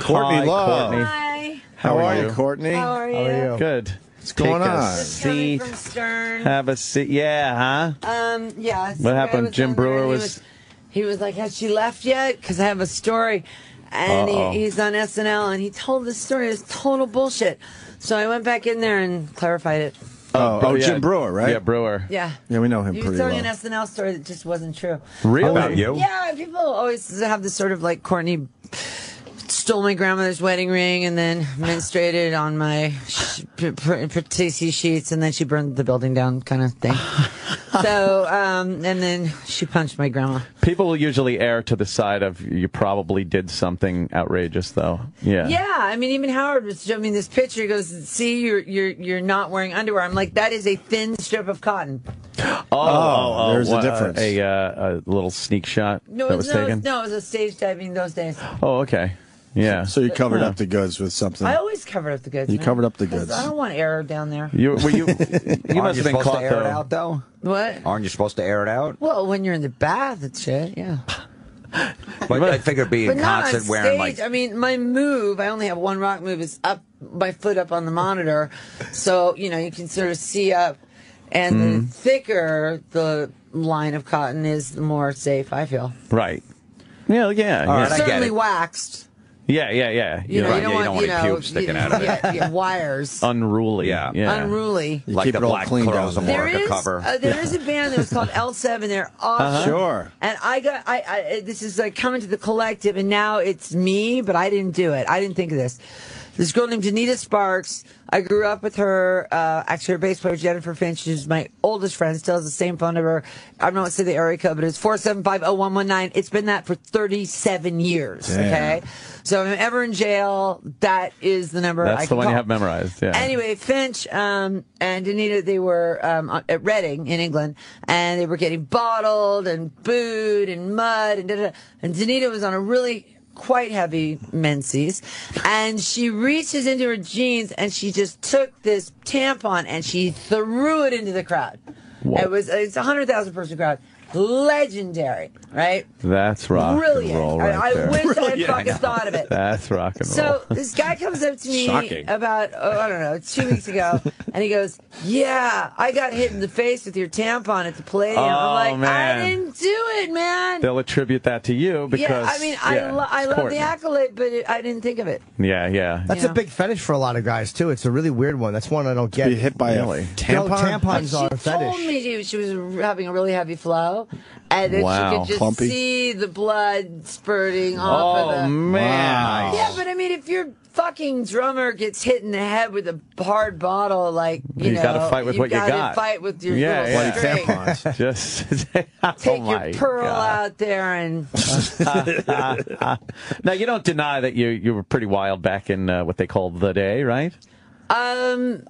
Courtney Hi, Love. Courtney. Hi. How are you, Courtney? How are you? How are you? Good. What's going Take on? a seat. From Stern. Have a seat. Yeah, huh? Yeah. What happened? Jim Brewer was... He was like, has she left yet? Because I have a story. And he's on SNL, and he told this story. It's total bullshit. So I went back in there and clarified it. Oh, yeah. Jim Brewer, right? Yeah, Brewer. Yeah. Yeah, we know him He pretty was telling well. an SNL story that just wasn't true. Really? About you? Yeah, people always have this sort of like Courtney stole my grandmother's wedding ring and then menstruated on my Patisi sheets and then she burned the building down kind of thing. So, and then she punched my grandma. People usually err to the side of you probably did something outrageous, though. Yeah. Yeah, I mean, even Howard was showing me this picture. He goes, "See, you're not wearing underwear." I'm like, that is a thin strip of cotton. There's a difference. A little sneak shot No, that was taken? no, it was a stage diving those days. Oh, okay. Yeah. So you covered up the goods with something. I always cover up the goods. You man. covered up the 'Cause goods. I don't want air down there. You must have Aren't been you supposed caught, to air though. it out, though? What? Aren't you supposed to air it out? Well, when you're in the bath and shit, yeah. But I figure being But not on constant stage. wearing like... I mean, my move, I only have one rock move, is up, my foot up on the monitor. So, you know, you can sort of see up. And the thicker the line of cotton is, the more safe I feel. Right. Yeah, yeah. All right, I get Certainly it. waxed. Yeah. You know, Right, you don't you don't want any pubes sticking out of it. Yeah, wires. Unruly. Yeah. Unruly. You like keep the it all black cleaned clothes down. of America cover. There is a band that was called L7. They're awesome. Sure. And this is like coming to the collective, and now it's me, but I didn't do it. I didn't think of this. This girl named Janita Sparks. I grew up with her. Actually, her bass player, Jennifer Finch, who's my oldest friend, still has the same phone number. I don't want to say the area code, but it's 475-0119. It's been that for 37 years. Damn. Okay? So if I'm ever in jail, that is the number I That's can the one call. you have memorized. Yeah. Anyway, Finch and Danita, they were at Reading in England, and they were getting bottled and booed and mud and da-da-da. And Danita was on a really quite heavy menses, and she reaches into her jeans and she just took this tampon and she threw it into the crowd. Whoa. It's a 100,000 person crowd. Legendary, right? That's rock Brilliant. and roll right I there. wish I had fucking thought of it. That's rock and roll. So this guy comes up to me Shocking. about, I don't know, 2 weeks ago, and he goes, "Yeah, I got hit in the face with your tampon at the Palladium." I'm like, man. I didn't do it, man. They'll attribute that to you because... Yeah, I mean, I love Courtney. the accolade, but I didn't think of it. Yeah. That's Yeah. a big fetish for a lot of guys, too. It's a really weird one. That's one I don't get. Be hit by Really? a No, tampon? tampons are a She told fetish. me she was having a really heavy flow, and that Wow. she could just Clumpy? see the blood spurting off of Oh, the... man. Yeah, but I mean, if your fucking drummer gets hit in the head with a hard bottle, like, you know... gotta fight with what you gotta got. fight with your Yeah, little yeah. string. Tampons. Just Take oh your my pearl God. out there and... Now, you don't deny that you were pretty wild back in what they call the day, right? I'm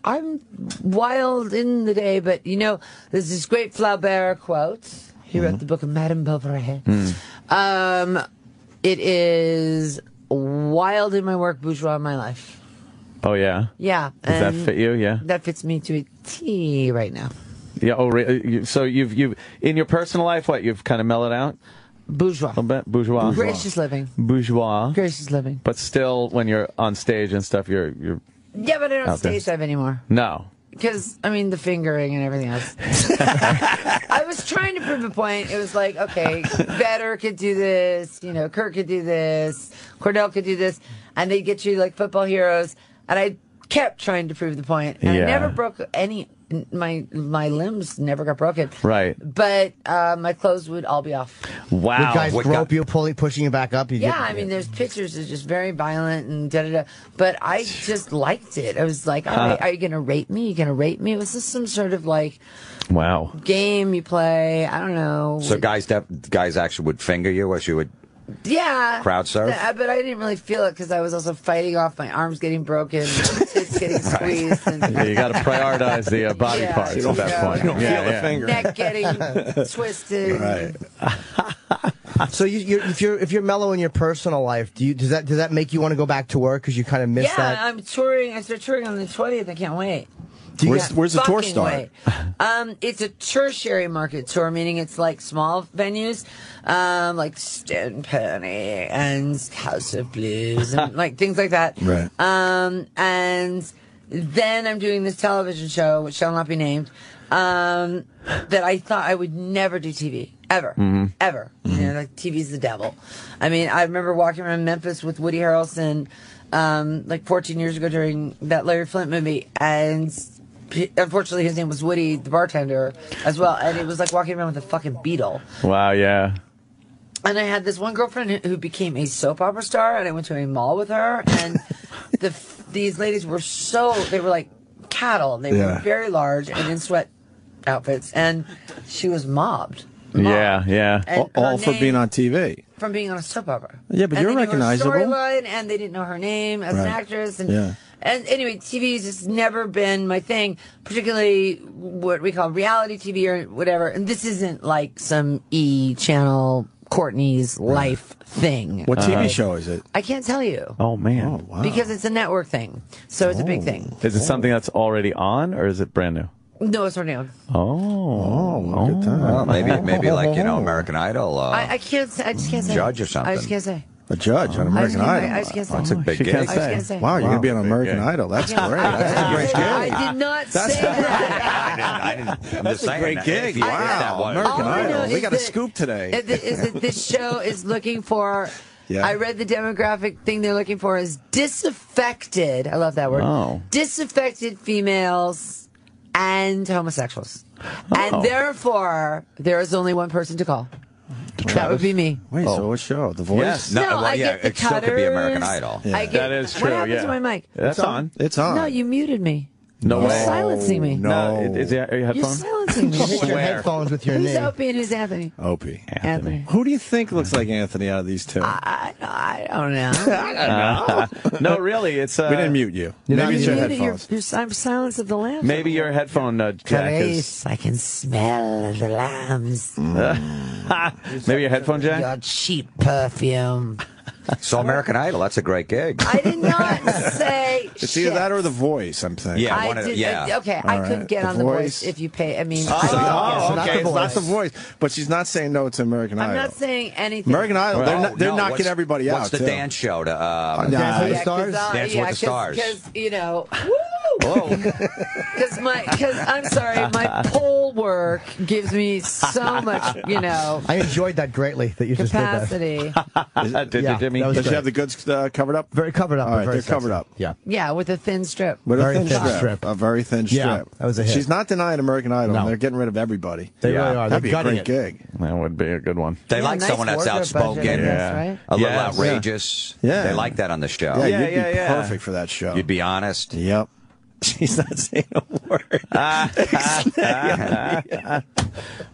wild in the day, but, you know, there's this great Flaubert quote. He wrote the book of Madame Bovary. It is wild in my work, bourgeois in my life. Oh, yeah? Yeah. Does that and fit you? Yeah. That fits me to a T right now. Yeah. Oh, so you've in your personal life, what, you've kind of mellowed out Bourgeois. a little bit? Bourgeois. Gracious living. Bourgeois. Gracious living. But still, when you're on stage and stuff, you're Yeah, but I don't Out there. stage dive anymore. no. Because, I mean, the fingering and everything else. I was trying to prove a point. It was like, okay, Vedder could do this, you know, Kurt could do this, Cordell could do this, and they get you like football heroes. And I kept trying to prove the point. And Yeah. I never broke any, my limbs never got broken. Right. But my clothes would all be off. Wow. Would guys What grope guy- you, pushing you back up? Yeah, I mean, there's pictures that are just very violent and da-da-da. But I just liked it. I was like, all right, are you going to rape me? You going to rape me? Was this some sort of like Wow. game you play? I don't know. So guys actually would finger you as you would... Yeah. Crowd surf? But I didn't really feel it because I was also fighting off my arms getting broken, tits getting squeezed, and Yeah, you got to prioritize the body Yeah. parts You at that don't- point. You don't Yeah, feel the yeah. finger. neck getting twisted. Right. So if you're mellow in your personal life, does that make you want to go back to work because you kind of miss Yeah, that? I'm touring. I start touring on the 20th. I can't wait. Where's the tour fucking start? way. It's a tertiary market tour, meaning it's like small venues, like Stone Pony and House of Blues and like things like that. Right. And then I'm doing this television show, which shall not be named, that I thought I would never do TV. Ever. Ever. You know, like TV's the devil. I mean, I remember walking around Memphis with Woody Harrelson, like 14 years ago during that Larry Flint movie, and unfortunately his name was Woody, the bartender, as well, and it was like walking around with a fucking Beatle. Wow, yeah. And I had this one girlfriend who became a soap opera star, and I went to a mall with her, and these ladies were they were like cattle. They were very large and in sweat outfits, and she was mobbed. Yeah. And All for name- being on TV. From being on a soap opera. Yeah, but and you're they knew her recognizable. storyline, and they didn't know her name as an actress. And anyway, TV's just never been my thing, particularly what we call reality TV or whatever. And this isn't like some E! channel Courtney's life thing. What TV show is it? I can't tell you. Oh, man. Oh, wow. Because it's a network thing. So it's a big thing. Is it something that's already on, or is it brand new? No, it's already on. Look at that. Well, maybe like American Idol. I can't say. I just can't say. Judge or something. I just can't say. A judge on American Idol. I just can't say. That's a big She gig. can't I just say. can't say. Wow, you're going to be on American gig. Idol. That's great. That's a great gig. I did not say that. I didn't. I'm That's just a saying great that. gig. If you think that Wow. was- American All I know Idol. We is got a that- scoop today. Is that this show is looking for. Yeah. I read the demographic thing they're looking for is disaffected. I love that word. Oh. Disaffected females and homosexuals. Oh. And therefore, there is only one person to call. That would be me. Wait, so what show? The Voice? Yes. No, No, well, I yeah, get the it still could be American cutters. Idol. Yeah. I get, That is true, What happened to my mic? That's on. It's on. No, you muted me. No You're way. silencing me. No. Is it your You're headphone? silencing me. Hit your Swear. headphones with your Who's name. Opie and who's Anthony? Opie. Anthony. Who do you think looks like Anthony out of these two? I don't know. No, really, it's we didn't mute you. You're not Maybe it's your Muted headphones. I'm silence of the lambs. maybe your headphone jack is. Grace, I can smell the lambs. Maybe your headphone jack. Your cheap perfume. So American Idol, that's a great gig. I did not say. It's either that or The Voice, I'm thinking. Yeah. I one of the- did. yeah. Okay, All I right. could get The on The Voice. Voice if you pay. I mean, Oh, I, okay. not The It's not Voice. The Voice. But she's not saying no to American Idol. I'm not saying anything. American Idol, Oh, they're no, knocking what's- everybody out, What's the too. dance show? To, Dance with the Yeah, Stars? Dance with the Stars. Because you know, because I'm sorry, my pole work gives me so much, you know, I enjoyed that greatly that you just did that. capacity. Did Yeah, you, Jimmy? that was Does she great. have the goods covered up? Very covered up. All right, very they're covered sexy. up. Yeah. Yeah, with a thin strip. With Very a thin thin strip. strip. A very thin strip. Yeah, that was a hit. She's not denying American Idol. No. They're getting rid of everybody. They Yeah. really are. They're That'd be a gutting great it. gig. That would be a good one. They Yeah, like nice someone that's wardrobe outspoken, budget, I guess, Yeah. right? a little Yes. outrageous. Yeah. They like that on the show. Yeah, you'd be yeah. perfect for that show. You'd be honest. Yep. She's not saying a word.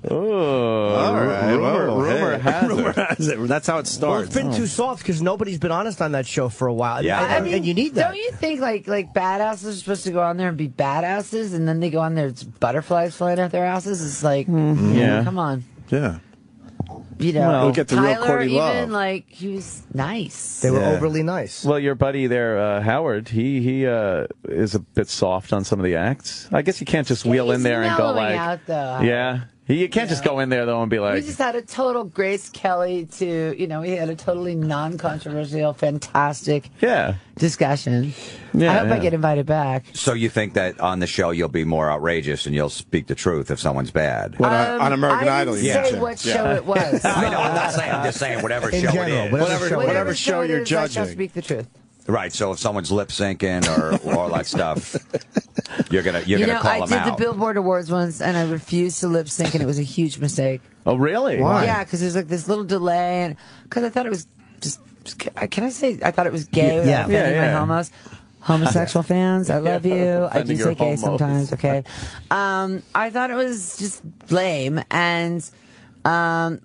All right. Rumor has it. That's how it Well, starts. it's been too soft because nobody's been honest on that show for a while. Yeah. And, and you need that. Don't you think like badasses are supposed to go on there and be badasses, and then they go on there, it's butterflies flying out their asses? It's like, Yeah. come on, Yeah. you know. Well, We'll get the real Tyler, Courtney even Love. like he was nice. They were Yeah. overly nice. Well, your buddy there, Howard, he is a bit soft on some of the acts. I guess you can't just wheel He's in there and go mellowing like, out, though. yeah. You can't just go in there though and be We like, just had a total Grace Kelly to, you know, we had a totally non-controversial, fantastic yeah. discussion. Yeah, I hope I yeah. get invited back. So you think that on the show you'll be more outrageous and you'll speak the truth if someone's bad? What, on American I Idol, didn't you say mentioned. what show it was. I know. I'm not saying. I'm just saying whatever In show general, it is. Whatever show it you're is, I shall judging. speak the truth. Right. So if someone's lip syncing or all that stuff, you're gonna You know, call I them did out. the Billboard Awards once, and I refused to lip sync, and it was a huge mistake. oh really? Why? Yeah, because there's like this little delay, and because I thought it was just can I say I thought it was gay without Yeah. offending Yeah, yeah. my homos. Homosexual fans, I love you. I do offending say your gay homos. sometimes, okay? I thought it was just lame, and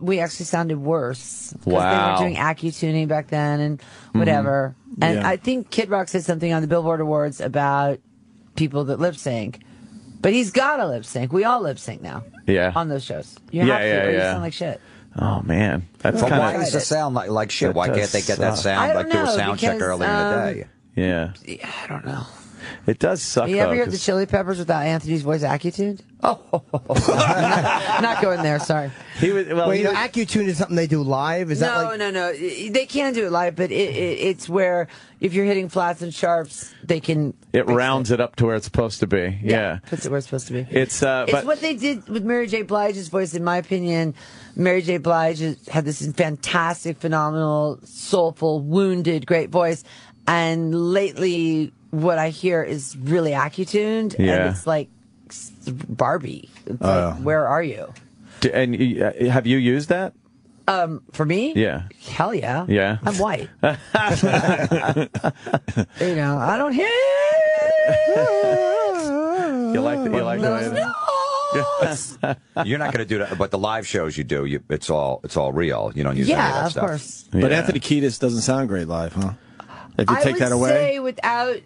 we actually sounded worse. Because they Wow. were doing accu-tuning back then and whatever. And Yeah. I think Kid Rock said something on the Billboard Awards about people that lip sync. But he's got to lip sync. We all lip sync now. Yeah. On those shows. You Yeah, have to, yeah, or you yeah. sound like shit. Oh man, that's But why kind does of it sound like shit? That Why does can't they get that suck. I sound don't like do a know, sound check because, earlier in the day? yeah. Yeah, I don't know. It does suck. You ever though, hear the 'cause- Chili Peppers without Anthony's voice accutuned? Oh, not going there. Sorry. He was well. Wait, he was- Accutune is something they do live? Is that like... No. They can do it live, but it's where if you're hitting flats and sharps, they can. it rounds it up to where it's supposed to be. Yeah. Puts it where it's supposed to be. It's but what they did with Mary J. Blige's voice, in my opinion. Mary J. Blige had this fantastic, phenomenal, soulful, wounded, great voice, and lately, what I hear is really accutuned, Yeah. and it's like Barbie. It's like, where are you? and have you used that? For me? Yeah. Hell yeah. Yeah. I'm white. I don't hear. You like the way You're not going to do that, but the live shows you do, it's all real. You don't use any of that Yeah, of stuff. course. But Yeah. Anthony Kiedis doesn't sound great live, huh? If you I take would that away. say, without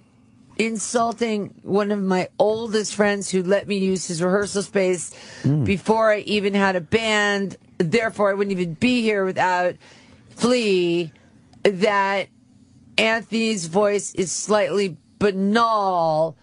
insulting one of my oldest friends who let me use his rehearsal space before I even had a band, therefore I wouldn't even be here without Flea, that Anthony's voice is slightly banal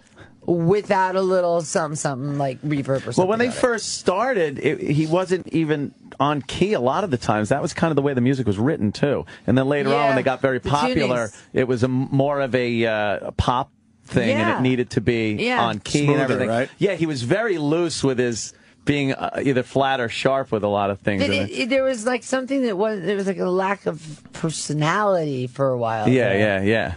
without a little something like reverb or something. Well, when they about it. first started, he wasn't even on key a lot of the times. That was kind of the way the music was written, too. And then later on, Yeah, when they got very the popular, tunings. it was more of a pop thing, and Yeah. it needed to be Yeah. on key Smoother, and everything. right? Yeah, he was very loose with his being either flat or sharp with a lot of things. There was like something there was like a lack of personality for a while. Yeah.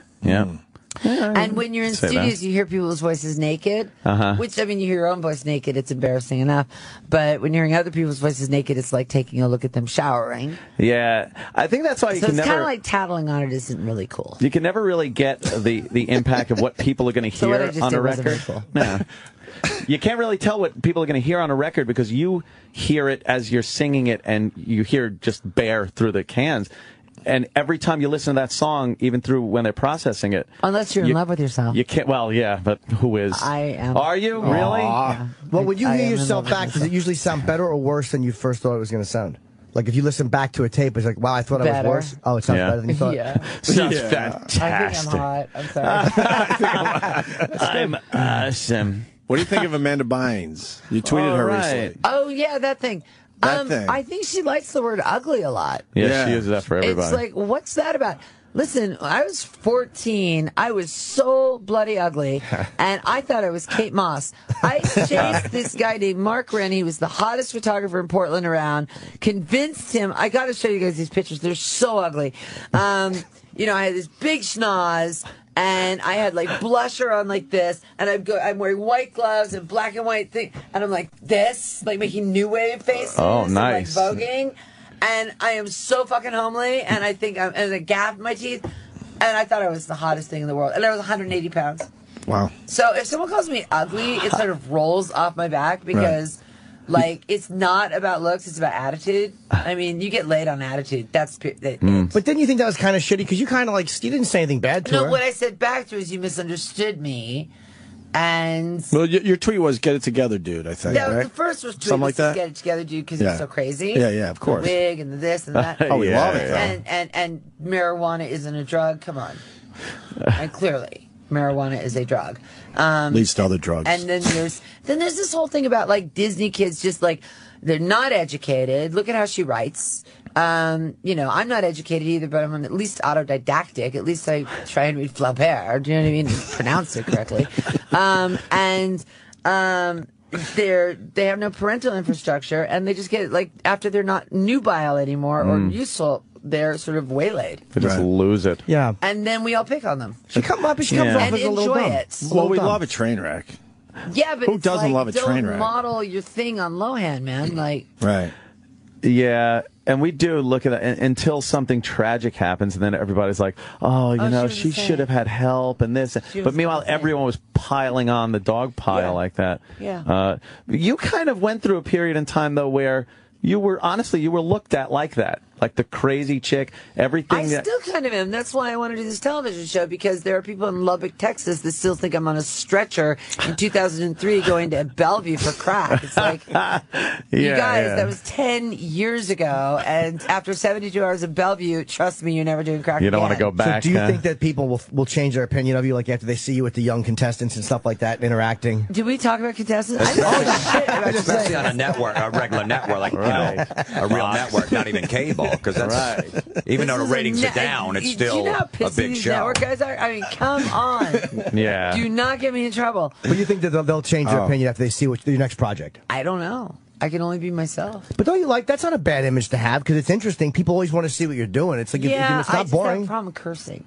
And when you're in Say studios, that. you hear people's voices naked, which, I mean, you hear your own voice naked, it's embarrassing enough. But when you're hearing other people's voices naked, it's like taking a look at them showering. Yeah, I think that's why you So can it's kind never. of like tattling on it isn't really cool. You can never really get the impact of what people are going to So what I hear just on did a wasn't record. very cool. No. You can't really tell what people are going to hear on a record because you hear it as you're singing it and you hear just bare through the cans. And every time you listen to that song, even through when they're processing it. Unless you're in love with yourself. You can't, well, yeah, but who is? I am. Are you? Really? Yeah. Well, when you I hear am in yourself love with back, does it myself. usually sound better or worse than you first thought it was going to sound? Like if you listen back to a tape, it's like, wow, I thought I was Better. worse. Oh, it sounds Yeah. better than you thought. Yeah. Sounds Yeah. fantastic. I think I'm hot. I'm sorry. I'm awesome. What do you think of Amanda Bynes? You tweeted her All right. recently. Oh, yeah, that thing. That thing. I think she likes the word ugly a lot. Yeah, Yeah. she uses that for everybody. It's like, what's that about? Listen, when I was 14, I was so bloody ugly, and I thought I was Kate Moss. I chased this guy named Mark Wren. He was the hottest photographer in Portland around. Convinced him. I got to show you guys these pictures. They're so ugly. I had this big schnoz. And I had like blusher on like this, and I'm wearing white gloves and black and white thing, and I'm like this, like making new wave faces. Oh, and, nice. like voguing, and I am so fucking homely, and I think and a gap in my teeth, and I thought I was the hottest thing in the world, and I was 180 pounds. Wow. So if someone calls me ugly, it sort of rolls off my back because. Like, it's not about looks, it's about attitude. I mean, you get laid on attitude. That's But didn't you think that was kind of shitty? Because you kind of like, you didn't say anything bad to No, her. what I said back to her is you misunderstood me. And Well, your tweet was "Get it together, dude." I think. yeah, right? the first was Something like that. Get it together, dude, because Yeah. it's so crazy. Yeah, of course. The wig and the this and that. Oh, we love it. And marijuana isn't a drug. Come on. And clearly, marijuana is a drug. Leads to other drugs. And then there's this whole thing about like Disney kids just like they're not educated. Look at how she writes. I'm not educated either, but I'm at least autodidactic. At least I try and read Flaubert. Do you know what I mean? Pronounce it correctly. They have no parental infrastructure, and they just get like after they're not nubile anymore or useful, they're sort of waylaid, They just Right. lose it. Yeah. and then we all pick on them She comes Yeah. off and as a little enjoy dumb. it. well, we dumb. love a train wreck. Yeah, but Who it's doesn't like, love a train don't wreck? model your thing on Lohan, man. Like, Right. Yeah, and we do look at it until something tragic happens, and then everybody's like, "Oh, she was she insane. should have had help," and this. She was But meanwhile, insane. everyone was piling on the dog pile Yeah. like that. Yeah. You kind of went through a period in time though where you were looked at like that. like the crazy chick. Everything. I still kind of am. That's why I want to do this television show, because there are people in Lubbock, Texas that still think I'm on a stretcher in 2003 going to Bellevue for crack. It's like, you guys, that was 10 years ago, and after 72 hours of Bellevue, trust me, you're never doing crack You don't again. want to go back. So do you think that people will change their opinion of you, like after they see you with the young contestants and stuff like that, interacting? Did we talk about contestants? I know shit about Especially on a network, a regular network, like, you know, a real network, not even cable, because that's, even though the ratings are down, it's still a big show. Network guys are? I mean, come on. Yeah. Do not get me in trouble. But you think that they'll change their opinion after they see what your next project? I don't know. I can only be myself. But don't you like, that's not a bad image to have, because it's interesting. People always want to see what you're doing. It's like, it's I not just boring. have a problem cursing.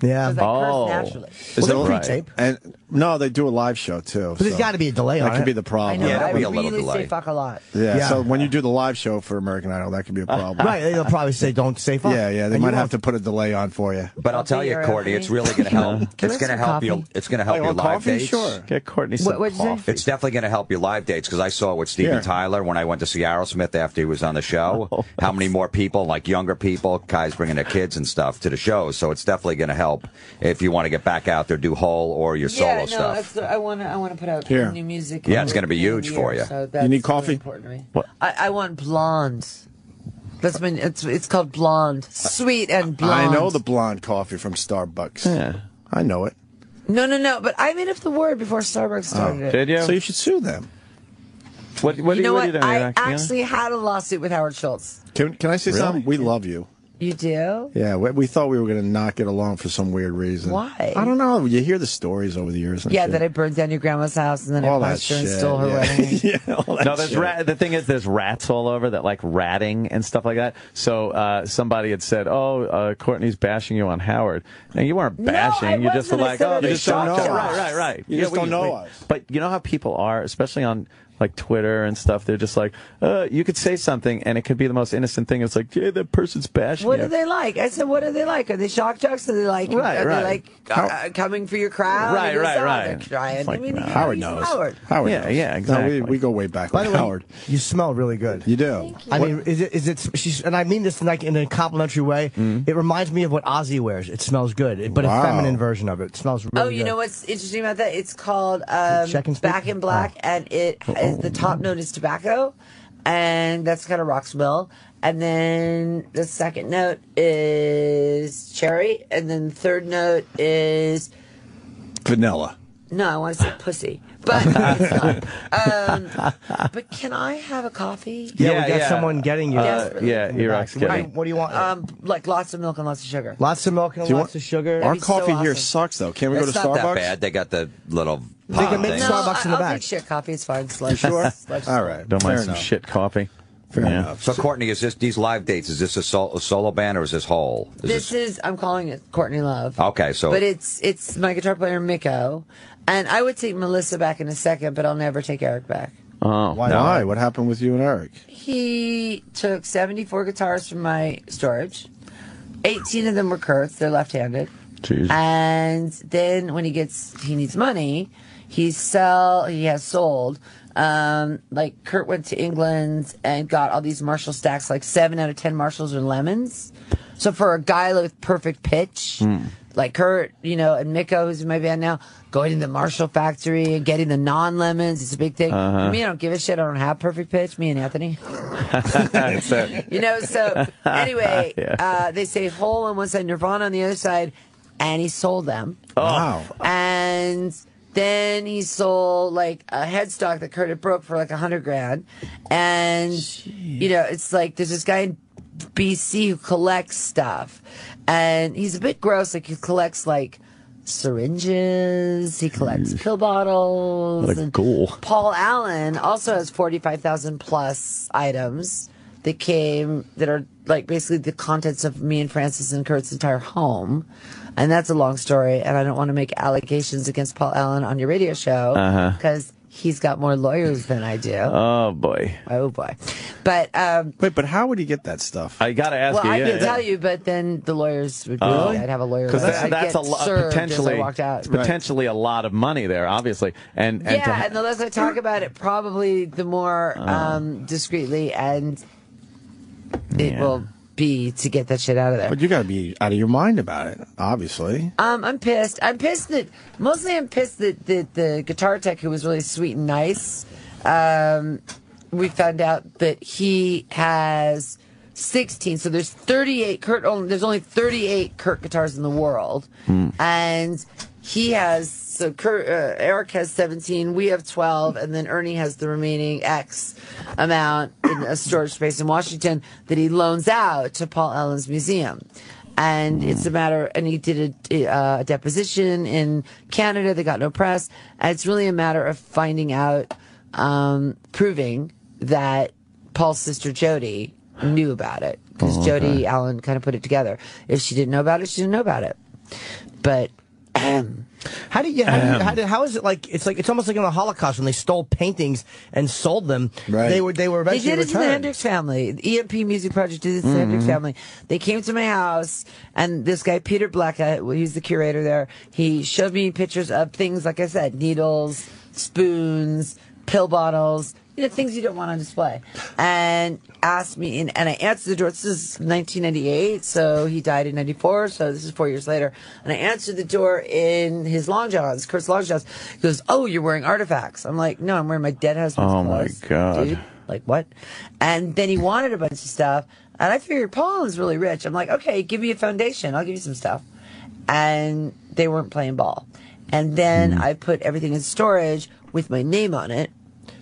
Yeah. Because I curse naturally. Is Well, it pre-tape? And no, they do a live show too. But there's got to be a delay on it. That could be the problem. I know, Yeah, I that'd be a little really delay. say fuck a lot. Yeah, so when you do the live show for American Idol, that could be a problem. Right, they'll probably say don't say fuck. Yeah, they might have to put a delay on for you. But I'll tell you, Courtney, it's really going to help. It's going to help you. It's going to help your live coffee? dates. Sure. Get Courtney some What'd you say? coffee. It's definitely going to help your live dates, because I saw it with Steven Tyler when I went to see Aerosmith after he was on the show. How many more people, like younger people, guys bringing their kids and stuff to the show. So it's definitely going to help if you want to get back out there, do whole or your solo stuff. I want to put out Here. new music. Yeah, it's gonna be huge for you. So You need coffee? really important to me. What? I want blonde. That's my. It's called blonde, sweet and blonde. I know the blonde coffee from Starbucks. Yeah. I know it. No. But I made up the word before Starbucks started it. Did you? So you should sue them. What You know what what? are you doing? I You're acting on it? actually had a lawsuit with Howard Schultz. Can I say something? We love you. You do? Yeah, we thought we were going to not get along for some weird reason. Why? I don't know. You hear the stories over the years. And Yeah, shit. that I burned down your grandma's house and then all I that punched her and shit. stole her wedding. Yeah, all that No, there's shit. the thing is, there's rats all over that like ratting and stuff like that. So somebody had said, Courtney's bashing you on Howard. And you weren't bashing. I You just were wasn't. I like, said oh, it they was just don't know. shock us. Right. You just don't know us. But you know how people are, especially on like Twitter and stuff. They're just like, you could say something and it could be the most innocent thing. It's like, yeah, that person's bashing What you. are they like? I said, what are they like? Are they shock jocks? Are they like, Right. They like coming for your crowd? Right. They're trying. Like, I mean, Howard he's knows. Howard. Howard Yeah, knows. yeah, exactly. No, we go way back By with the way, Howard. you smell really good. You do. I mean, is it? She's, and I mean this like in a complimentary way. It reminds me of what Ozzy wears. It smells good, but Wow. a feminine version of it. It smells really good. Oh, you know what's interesting about that? It's called Check and Speak? Back in Black, and it is the top note is tobacco, and that's kind of rock smell. And then the second note is cherry, and then the third note is Vanilla. no, I want to say pussy, but it's not. But can I have a coffee? Yeah, we got someone getting you. Desperately. Yeah, Iraq's getting. What do you want? Like lots of milk and lots of sugar. Lots of milk and you lots want- of sugar. Our be so coffee here awesome. sucks, though. Can't we go It's to not Starbucks? that bad. They got the little They can pod make thing. No, Starbucks in the I'll back. take shit coffee. It's fine. Sludge. Sure? Sludge. All right. Don't mind Fair some enough. shit coffee. Fair enough. So, Courtney, is this these live dates? Is this a solo band or is this whole? This is I'm calling it Courtney Love. Okay, so But it's my guitar player Miko, and I would take Melissa back in a second, but I'll never take Eric back. Oh, Why? What happened with you and Eric? He took 74 guitars from my storage. 18 of them were Kurt's. They're left-handed. Jeez. And then when he needs money, he has sold. Like Kurt went to England and got all these Marshall stacks, like 7 out of 10 Marshalls are lemons. So for a guy with perfect pitch, like Kurt, and Miko, who's in my band now, going to the Marshall factory and getting the non-lemons, it's a big thing. For me, I don't give a shit. I don't have perfect pitch. Me and Anthony. So anyway, they say Hole on one side, Nirvana on the other side, and he sold them. Wow. And then he sold like a headstock that Kurt had broke for like $100,000. And, it's like there's this guy in BC who collects stuff. And he's a bit gross. Like he collects like syringes. He collects pill bottles. What a ghoul. Paul Allen also has 45,000 plus items that are like basically the contents of me and Francis and Kurt's entire home. And that's a long story, and I don't want to make allegations against Paul Allen on your radio show because he's got more lawyers than I do. Oh boy. Oh boy. But Wait, but how would he get that stuff? I got to ask well, you. I Yeah, can tell you, but then the lawyers would be I'd have a lawyer. Because I'd that's get a lot served potentially. as I walked out. It's potentially a lot of money there, obviously. And And the less I talk about it, probably the more discreetly, and it will be to get that shit out of there. But you got to be out of your mind about it, obviously. I'm pissed. I'm pissed that the guitar tech, who was really sweet and nice, we found out that he has 16. So there's 38 there's only 38 Kurt guitars in the world. And he has, so Eric has 17, we have 12, and then Ernie has the remaining X amount in a storage space in Washington that he loans out to Paul Allen's museum. And it's a matter, and he did a deposition in Canada. They got no press. And it's really a matter of finding out, proving that Paul's sister Jody knew about it. Because Jody Allen kind of put it together. If she didn't know about it, she didn't know about it. But how is it like? It's almost like in the Holocaust when they stole paintings and sold them. Right. They were eventually They did it to the returned. Hendrix family. The EMP Music Project did this to the Hendrix family. They came to my house, and this guy, Peter Blackett, he's the curator there, he showed me pictures of things, like I said, needles, spoons, pill bottles, things you don't want on display. And asked me, and I answered the door. This is 1998, so he died in 94, so this is 4 years later. And I answered the door in his long johns, Kurt's long johns. He goes, "Oh, you're wearing artifacts." I'm like, "No, I'm wearing my dead husband's clothes." My God. Dude, like, what? And then he wanted a bunch of stuff, and I figured Paul is really rich. I'm like, "Okay, give me a foundation. I'll give you some stuff." And they weren't playing ball. And then I put everything in storage with my name on it.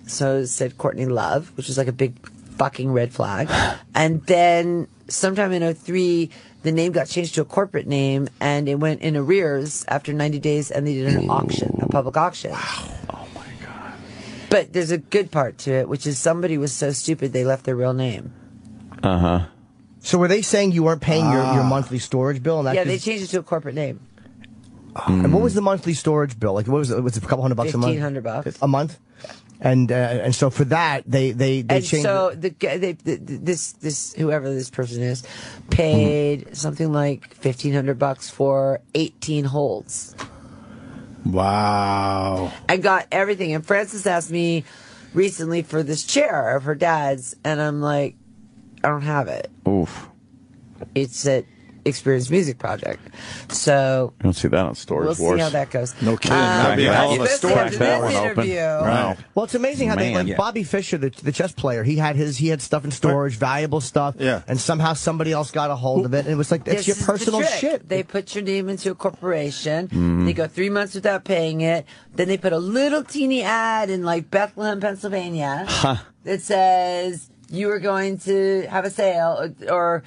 So it said Courtney Love, which is like a big fucking red flag. And then sometime in 2003, the name got changed to a corporate name, and it went in arrears after 90 days, and they did an auction, a public auction. Wow. Oh, my God. But there's a good part to it, which is somebody was so stupid they left their real name. Uh-huh. So were they saying you weren't paying your monthly storage bill? And that Yeah, they changed it to a corporate name. And what was the monthly storage bill? Like, what was it? Was it a couple $100 a month? $1,500 a month. And so for that they and changed. so this whoever this person is paid something like $1,500 for 18 holds. Wow. I got everything. And Frances asked me recently for this chair of her dad's, and I'm like, I don't have it. Oof. It's at Experience Music Project. So You don't see that on Storage we'll Wars. see how that goes. No kidding. That'd be a hell of a especially story. after That this one open. interview. Right. Well, it's amazing how Man. like Bobby Fischer, the chess player, he had stuff in storage, valuable stuff, Yeah. and somehow somebody else got a hold of it, and it was like, it's This your is the personal trick. shit. They put your name into a corporation. They go 3 months without paying it. Then they put a little teeny ad in like Bethlehem, Pennsylvania that says you are going to have a sale, or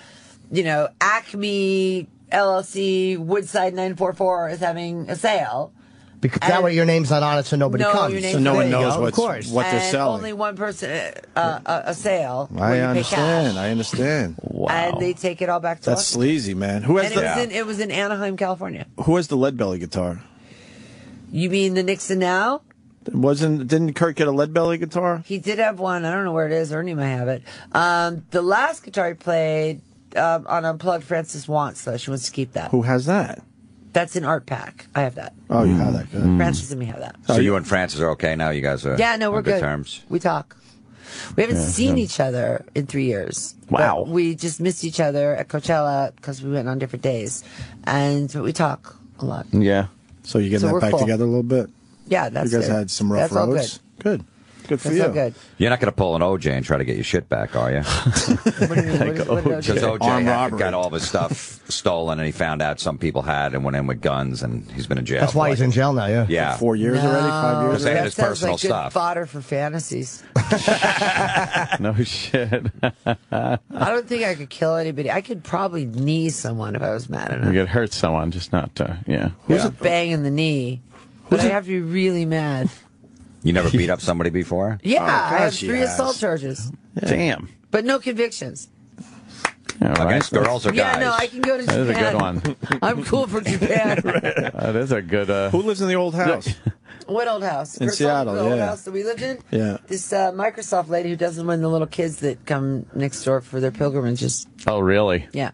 Acme LLC Woodside 944 is having a sale. Because that way your name's not on it, so nobody No, comes. your name's So no one There you knows go. Of course. what they're And selling. only one person a sale. where I you pay understand. cash. I understand. Wow. And they take it all back to That's us. sleazy, man. Who has And it was in Anaheim, California. who has the lead belly guitar? You mean the Nixon now? Didn't Kurt get a lead belly guitar? He did have one. I don't know where it is. Ernie might have it. The last guitar he played on Unplugged, Frances wants, though. She wants to keep that. Who has that? That's an art pack. I have that. Oh, you have that. Good. Frances and me have that. So you and Francis are okay now? You guys are Yeah, no, we're on good good. terms? We talk. We haven't seen each other in 3 years. Wow. But we just missed each other at Coachella because we went on different days. But we talk a lot. Yeah. So you getting So that we're back cool. together a little bit? Yeah, that's You guys good. had some rough That's all roads. Good. Good for That's you. all good. You're not going to pull an OJ and try to get your shit back, are you? What do you mean? What did Because OJ? OJ Armed had, robbery. got all of his stuff stolen, and he found out some people had and went in with guns, and he's been in jail. That's for why he's in jail now, yeah. Yeah. 4 years already? 5 years Because they had That his sounds personal like good stuff. fodder for fantasies. No shit. I don't think I could kill anybody. I could probably knee someone if I was mad enough. You could hurt someone, just not, yeah. Who's a bang in the knee? But I have to be really mad. You never beat up somebody before? Yeah, I have gosh, 3 yes. assault charges, Damn. but no convictions. Yeah, right. Against girls or guys? Yeah, no, I can go to That is a Japan. good one. I'm cool for Japan. That is a good, Who lives in the old house? What old house? In Seattle, the old yeah. house that we lived in? Yeah. This Microsoft lady who doesn't win the little kids that come next door for their pilgrimages. oh, really? Yeah.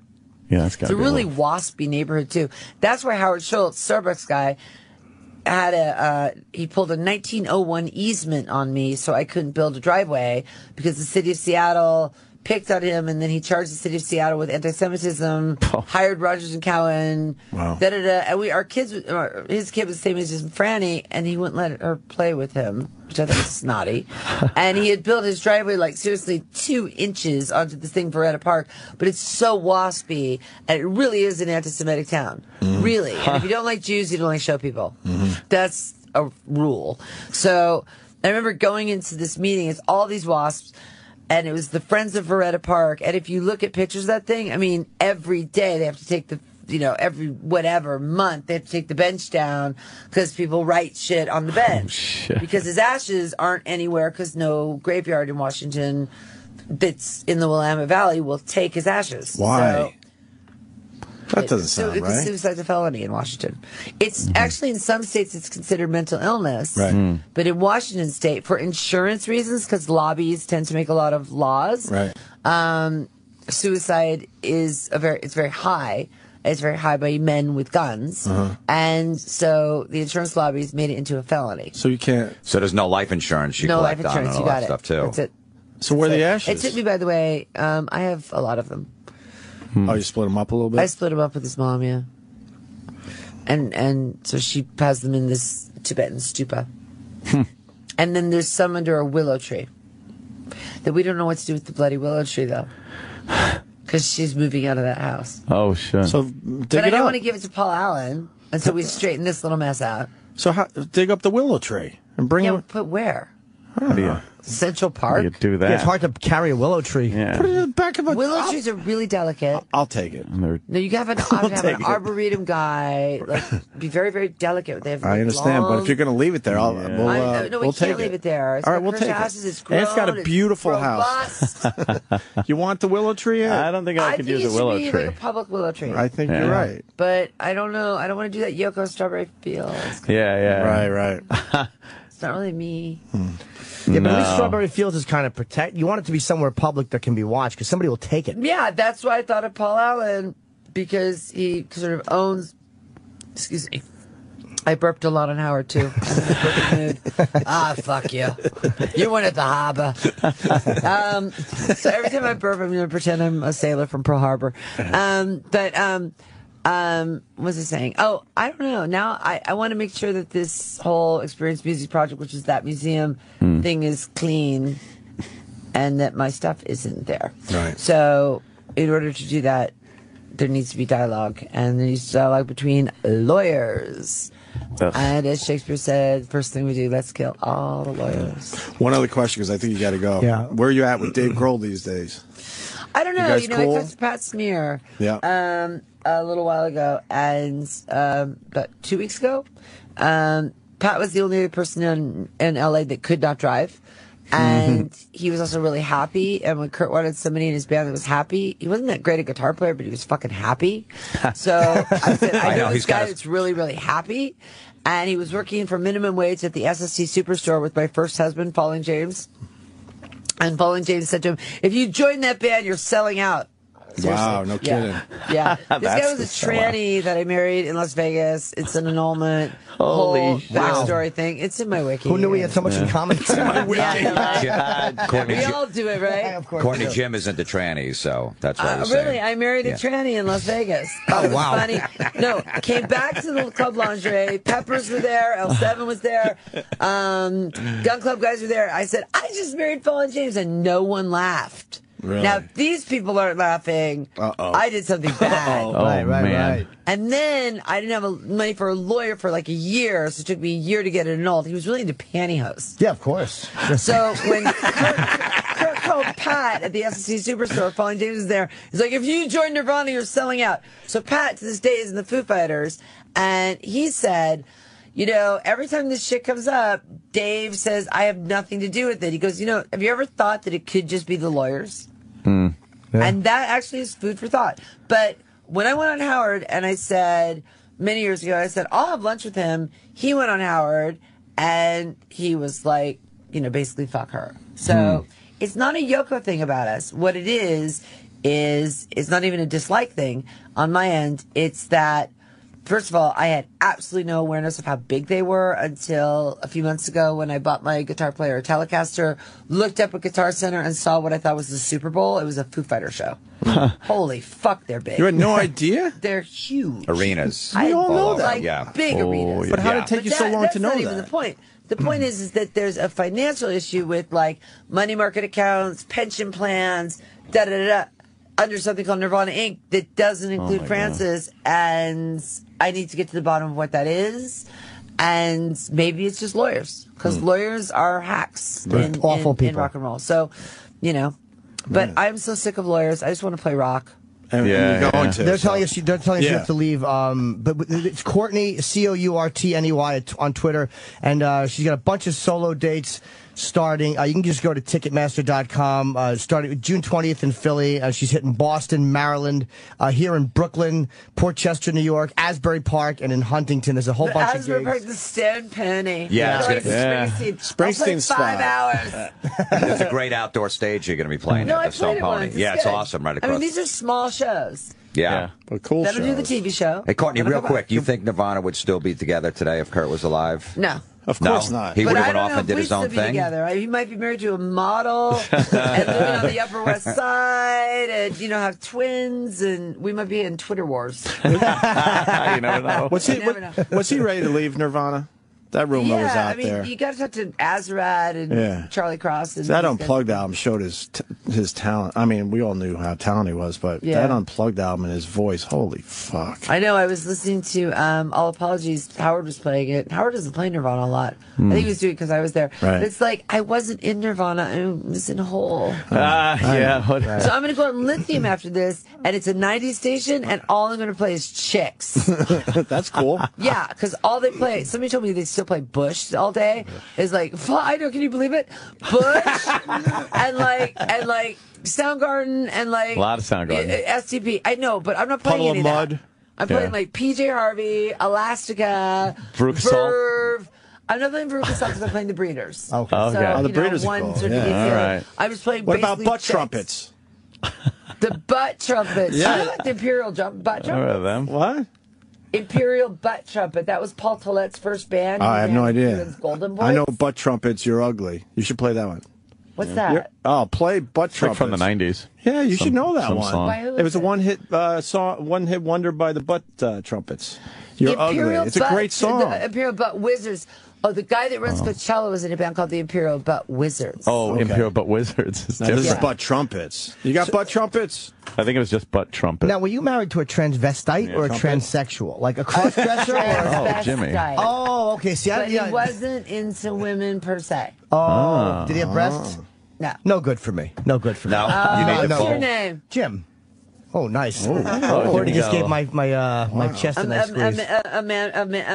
Yeah, that's got It's a really waspy neighborhood, too. That's where Howard Schultz, Starbucks guy, had he pulled a 1901 easement on me so I couldn't build a driveway because the city of Seattle picked on him, and then he charged the city of Seattle with anti-Semitism, hired Rogers and Cowan, and his kid was the same age as Franny, and he wouldn't let her play with him, which I thought was snotty. And he had built his driveway, like, seriously 2 inches onto this thing, Veretta Park, but it's so waspy, and it really is an anti-Semitic town. Really. And if you don't like Jews, you don't like show people. That's a rule. So I remember going into this meeting, it's all these wasps, and it was the Friends of Veretta Park. And if you look at pictures of that thing, I mean, every day they have to take every whatever month they have to take the bench down because people write shit on the bench. Because his ashes aren't anywhere because no graveyard in Washington that's in the Willamette Valley will take his ashes. Why? That doesn't sound right. Suicide's a felony in Washington. It's actually in some states it's considered mental illness. Right. But in Washington state, for insurance reasons, because lobbies tend to make a lot of laws, right. Suicide is very high. It's very high by men with guns. And so the insurance lobbies made it into a felony. So you can't. So there's no life insurance you collect on and all that stuff, too. That's it. So where are the ashes? It took me, by the way, I have a lot of them. Oh, you split them up a little bit? I split them up with his mom, yeah. And so she has them in this Tibetan stupa. And then there's some under a willow tree that we don't know what to do with the bloody willow tree, though. Because she's moving out of that house. Oh, shit. So but I don't want to give it to Paul Allen until we straighten this little mess out. So dig up the willow tree and bring it. Put where? How do you Central Park? you do that? Yeah, it's hard to carry a willow tree. Yeah. Put it in the back of a. Willow trees are really delicate. I'll take it. No, you have an arboretum guy. Like, be very, very delicate. They have I understand, but if you're going to leave it there, no, we'll we take can't leave it there. All right, we'll take it. It's grown, And it's got a beautiful house. You want the willow tree? I don't think I could use a willow tree. Like a public willow tree. I think you're right. But I don't know. I don't want to do that Yoko Strawberry Fields. Yeah. Right. It's not really me. Yeah, but at least Strawberry Fields is kind of protect. You want it to be somewhere public that can be watched because somebody will take it. Yeah, that's why I thought of Paul Allen because he sort of owns. Excuse me. I burped a lot on Howard too. I'm in a burping mood. Fuck you. You went at the harbor. So every time I burp, I'm going to pretend I'm a sailor from Pearl Harbor. What was I saying? Oh, I don't know. Now I want to make sure that this whole Experience Music project, which is that museum thing, is clean and that my stuff isn't there. Right. So in order to do that, there needs to be dialogue, and there needs to be dialogue between lawyers. Ugh. And as Shakespeare said, first thing we do, let's kill all the lawyers. One other question, because I think you got to go. Yeah. Where are you at with Dave Grohl these days? I don't know. You guys cool? I talked to Pat Smear. Yeah. A little while ago, and about 2 weeks ago, Pat was the only other person in LA that could not drive, and he was also really happy. And when Kurt wanted somebody in his band that was happy, he wasn't that great a guitar player, but he was fucking happy. So I said, I know this guy that's really, really happy. And he was working for minimum wage at the SSC Superstore with my first husband, Falling James. And Falling James said to him, "If you join that band, you're selling out." Seriously. Wow, no kidding. Yeah. This guy was a tranny that I married in Las Vegas. It's an annulment. Whole backstory thing. It's in my wiki. Who knew we had so much in common? Courtney, we all do it, right? Of course. Courtney Jim isn't the trannies, so that's what I was really? saying. I married a tranny in Las Vegas. Oh, It was wow. funny. No, came back to the Club Lingerie. Peppers were there. L7 was there. Gun Club guys were there. I said, I just married Fallen James, and no one laughed. Really? Now, these people aren't laughing. I did something bad. Right. And then I didn't have money for a lawyer for like a year, so it took me a year to get it annulled. He was really into pantyhose. Yeah, of course. So when Kurt called Pat at the SSC Superstore, Falling James was there. He's like, if you join Nirvana, you're selling out. So Pat, to this day, is in the Foo Fighters. And he said, you know, every time this shit comes up, Dave says, I have nothing to do with it. He goes, you know, have you ever thought that it could just be the lawyers? Yeah. And that actually is food for thought. But when I went on Howard and I said, many years ago, I said, I'll have lunch with him. He went on Howard and he was like, you know, basically fuck her. So it's not a Yoko thing about us. What it is it's not even a dislike thing on my end. It's that First of all, I had absolutely no awareness of how big they were until a few months ago when I bought my guitar player a Telecaster, looked up at Guitar Center and saw what I thought was the Super Bowl. It was a Foo Fighter show. Holy fuck, they're big. You had no idea? They're huge. Arenas. We all know that. Like, Yeah. big arenas. But how did it take But you so long that's to know not that? even the point. The point is that there's a financial issue with like money market accounts, pension plans, da-da-da-da, under something called Nirvana Inc. that doesn't include Francis, and I need to get to the bottom of what that is. And maybe it's just lawyers, because lawyers are hacks Awful people in rock and roll. So, you know, but I'm so sick of lawyers. I just want to play rock. And you're going to. They're telling us you Yeah. have to leave. But it's Courtney, Courtney on Twitter, and she's got a bunch of solo dates starting. You can just go to Ticketmaster.com. Starting June 20th in Philly. She's hitting Boston, Maryland, here in Brooklyn, Port Chester, New York, Asbury Park, and in Huntington. There's a whole bunch of Asbury gigs. Park, the Stone Pony. Yeah, it's Like gonna- Springsteen. I'll play 5 hours. There's a great outdoor stage you're going to be playing No, at I the Stone played it Pony. once. Yeah, it's good. awesome right I across. mean, these are small shows. Yeah. But cool That'll do the shows. TV show. Hey, Courtney, Gonna real go quick, back. you think Nirvana would still be together today if Kurt was alive? No. Of No, course not. He But would have I went don't off know and if did his we'd own still be thing. together. He might be married to a model and living on the Upper West Side, and have twins, and we might be in Twitter wars. You never know. Was You never know. was he ready to leave Nirvana? That rumor was out I mean, there. you got to talk to Azarad and Yeah. Charlie Cross. And That these Unplugged guys. album showed his talent. I mean, we all knew how talented he was, but Yeah. that Unplugged album and his voice, holy fuck. I know. I was listening to All Apologies. Howard was playing it. Howard doesn't play Nirvana a lot. I think he was doing it because I was there. Right. But it's like I wasn't in Nirvana. I was in Hole. Yeah. So I'm going to go on Lithium after this, and it's a 90s station, and all I'm going to play is Chicks. That's cool. Yeah, because all they play, somebody told me they still play Bush all day. Is like, I know, can you believe it? Bush and like Soundgarden and like A lot of Soundgarden. STP. I know, but I'm not playing Puddle any of of Mud. that. I'm playing Yeah. like PJ Harvey, Elastica, Veruca Salt. Verve. I'm not playing Veruca Salt because I'm playing the Breeders. Okay. Okay. So, Oh, the you know, Breeders are one cool, sort of yeah. gets the All other. right. I was playing What about basically butt Chicks. trumpets? The butt trumpets. Yeah. You know what the Imperial butt Remember trumpet? them? What? Imperial butt trumpet. That was Paul Tollett's first band. I have no idea. Golden Boys. I know butt trumpets, you're ugly. You should play that one. What's that? Play butt Like trumpets. from the 90s. Yeah, you should know that some one. song. By who It was is a it? one-hit wonder by the butt trumpets. You're ugly. Imperial It's a Butt- great song. The Imperial Butt Wizards. Oh, the guy that runs Coachella was in a band called the Imperial Butt Wizards. Oh, Okay. Imperial Butt Wizards. It's Now, this is different. butt trumpets. You got butt trumpets? I think it was just butt trumpet. Now, were you married to a transvestite or a trumpet. transsexual? Like a cross-dresser? Oh, Jimmy. Guy. Oh, okay. See, But he wasn't into women per se. Oh, did he have breasts? No. No good for me. No good for me. No, you need no, to no. What's your pull. name? Jim. Oh, nice. Oh, Courtney Jimmy just gave Gallo. my chest a nice squeeze.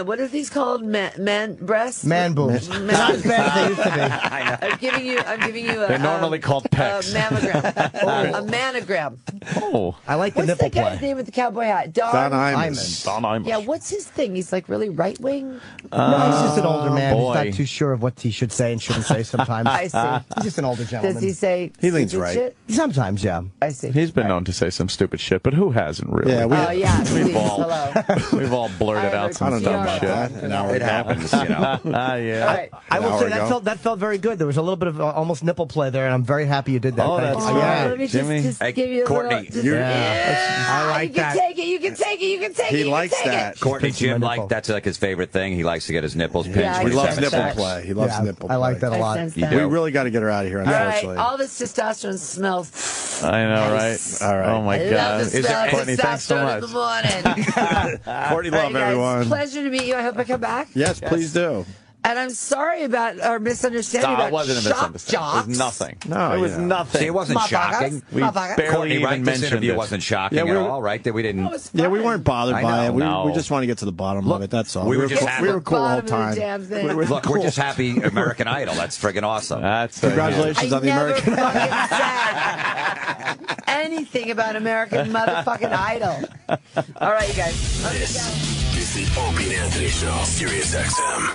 What are these called? Man breasts? Man boobs. Man- Not as bad as they used to be. I'm giving you a. They're normally called pecs. A mammogram. A manogram. Oh, I like the What's nipple the guy's play. name with the cowboy hat? Don Imus. Imus. Don Imus. Yeah, what's his thing? He's like really right wing. No, he's just an older man. boy. He's not too sure of what he should say and shouldn't say sometimes. I see. He's just an older gentleman. Does he say He leans stupid right. shit? Sometimes, yeah. I see. He's been known to say some stupid shit, but who hasn't really? Yeah, Oh yeah, please. all- Hello. We've all blurted I out heard some I don't know dumb about shit. that. An hour It ago. happens, you know. Yeah. All right. I will hour say ago. that felt very good. There was a little bit of almost nipple play there, and I'm very happy you did that. Oh, Thank that's you. right. Yeah. Let me Jimmy. just Hey, give you a Courtney, little. Just, you- I like you can that. take it. You can take it. You can take it. He you can likes take that. It. Courtney, Pinching Jim, my nipple. that's like his favorite thing. He likes to get his nipples pinched. Yeah, when He he's loves having nipple sex. play. He loves Yeah, nipple play. I like that a I lot. sense You that. do. We really got to get her out of here, All right, unfortunately. all this testosterone smells. I know, Nice. right? All right. Oh my I God. love the Is it smell of Courtney? Thanks so testosterone much. in the morning. Courtney, All love right, guys, everyone. pleasure to meet you. I hope I come back. Yes, please do. And I'm sorry about our misunderstanding No, about it wasn't a shock misunderstanding. jocks. It was nothing. No, it was you know. nothing. See, it wasn't shocking. We Motherfuckers. barely Courtney, even right? This mentioned interview it. wasn't shocking Yeah, we at were- all, right? That we didn't. It was Yeah, we fine. weren't bothered I by know. it. We No. just want to get to the bottom of it. That's all. we were just happy- we were cool the whole Bottom of the time. damn thing. Look, we're just happy American Idol. That's friggin' awesome. That's Congratulations I on the never American. fucking said anything about American motherfucking Idol. All right, you guys. This is the Opie and Anthony Show, Sirius XM.